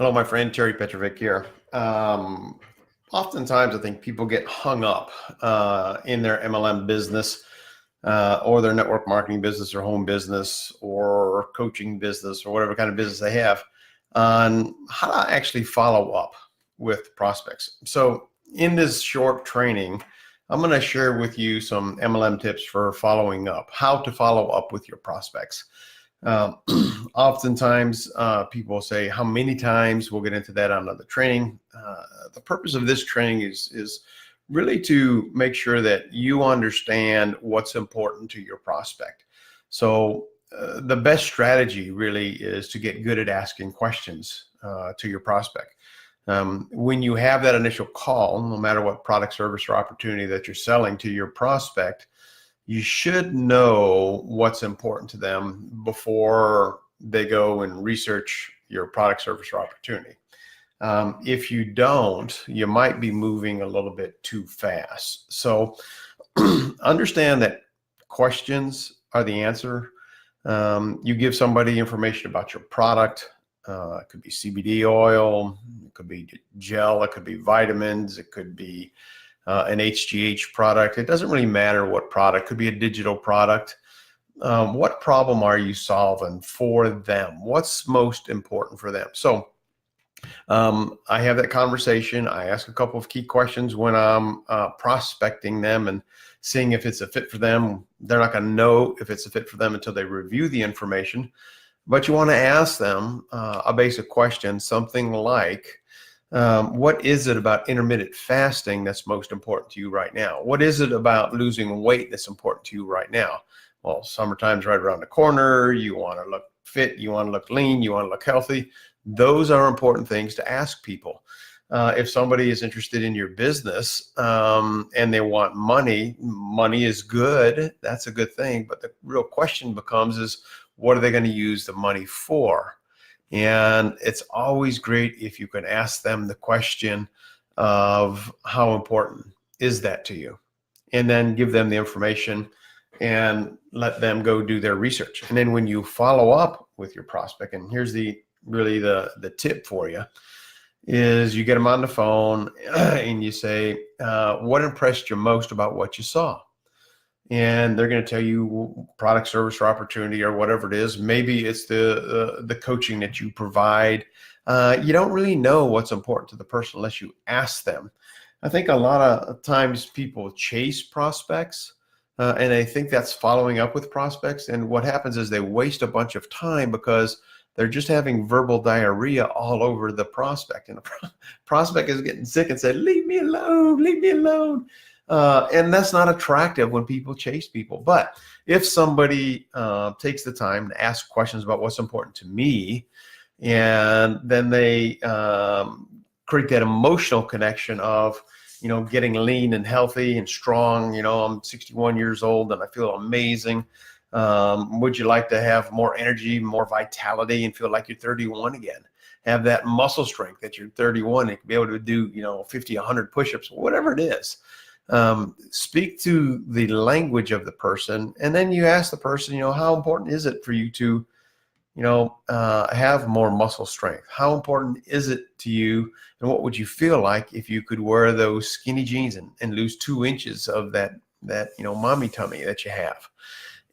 Hello, my friend Terry Petrovic here. Oftentimes, I think people get hung up in their MLM business or their network marketing business or home business or coaching business or whatever kind of business they have on how to actually follow up with prospects. So in this short training, I'm going to share with you some MLM tips for following up, how to follow up with your prospects. Uh, Oftentimes, people say how many times. We'll get into that on another training. The purpose of this training is really to make sure that you understand what's important to your prospect. So the best strategy really is to get good at asking questions to your prospect. When you have that initial call, no matter what product, service, or opportunity that you're selling to your prospect, you should know what's important to them before they go and research your product, service, or opportunity. If you don't, you might be moving a little bit too fast. So understand that questions are the answer. You give somebody information about your product. It could be CBD oil, it could be gel, it could be vitamins, it could be an HGH product. It doesn't really matter what product. It could be a digital product. What problem are you solving for them? What's most important for them? So I have that conversation. I ask a couple of key questions when I'm prospecting them and seeing if it's a fit for them. They're not going to know if it's a fit for them until they review the information. But you want to ask them a basic question, something like, what is it about intermittent fasting that's most important to you right now? What is it about losing weight that's important to you right now? Well, summertime's right around the corner. You want to look fit. You want to look lean. You want to look healthy. Those are important things to ask people. If somebody is interested in your business and they want money, money is good. That's a good thing. But the real question becomes is, what are they going to use the money for? And it's always great if you can ask them the question of how important is that to you, and then give them the information and let them go do their research. And then when you follow up with your prospect, and here's really the tip for you, is you get them on the phone and you say, what impressed you most about what you saw? And they're going to tell you product, service, or opportunity, or whatever it is. Maybe it's the coaching that you provide. You don't really know what's important to the person unless you ask them. I think a lot of times people chase prospects, and I think that's following up with prospects. And what happens is they waste a bunch of time because they're just having verbal diarrhea all over the prospect. And the prospect is getting sick and said, leave me alone, leave me alone. And that's not attractive when people chase people. But if somebody takes the time to ask questions about what's important to me, and then they create that emotional connection of, getting lean and healthy and strong. I'm 61 years old and I feel amazing. Would you like to have more energy, more vitality, and feel like you're 31 again? Have that muscle strength that you're 31 and be able to do, 50, 100 push-ups, whatever it is. Speak to the language of the person, and then you ask the person, how important is it for you to, have more muscle strength? How important is it to you, and what would you feel like if you could wear those skinny jeans and lose 2 inches of that mommy tummy that you have?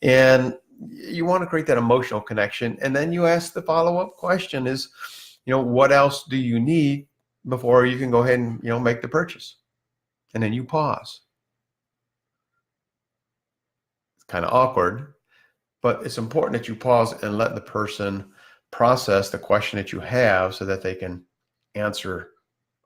And you want to create that emotional connection, and then you ask the follow-up question is, what else do you need before you can go ahead and make the purchase? And then you pause. It's kind of awkward, but it's important that you pause and let the person process the question that you have so that they can answer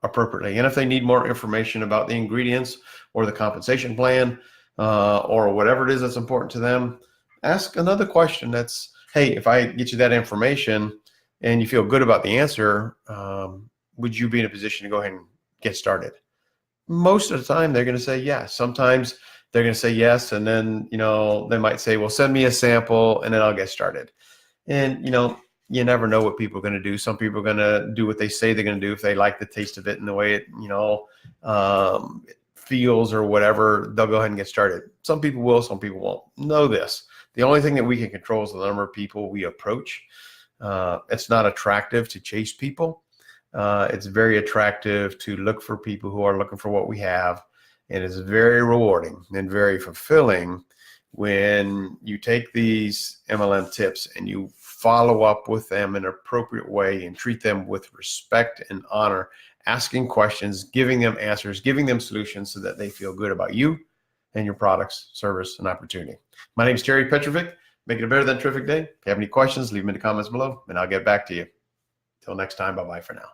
appropriately. And if they need more information about the ingredients or the compensation plan or whatever it is that's important to them, ask another question that's, hey, if I get you that information and you feel good about the answer, would you be in a position to go ahead and get started? Most of the time, they're going to say yes. Sometimes they're going to say yes, and then they might say, well, send me a sample and then I'll get started. And you never know what people are going to do. Some people are going to do what they say they're going to do if they like the taste of it and the way it it feels or whatever. They'll go ahead and get started. Some people will, some people won't. Know this: the only thing that we can control is the number of people we approach. It's not attractive to chase people. It's very attractive to look for people who are looking for what we have, and it's very rewarding and very fulfilling when you take these MLM tips and you follow up with them in an appropriate way and treat them with respect and honor, asking questions, giving them answers, giving them solutions so that they feel good about you and your products, service, and opportunity. My name is Terry Petrovic. Make it a better than terrific day. If you have any questions, leave them in the comments below, and I'll get back to you. Till next time, bye-bye for now.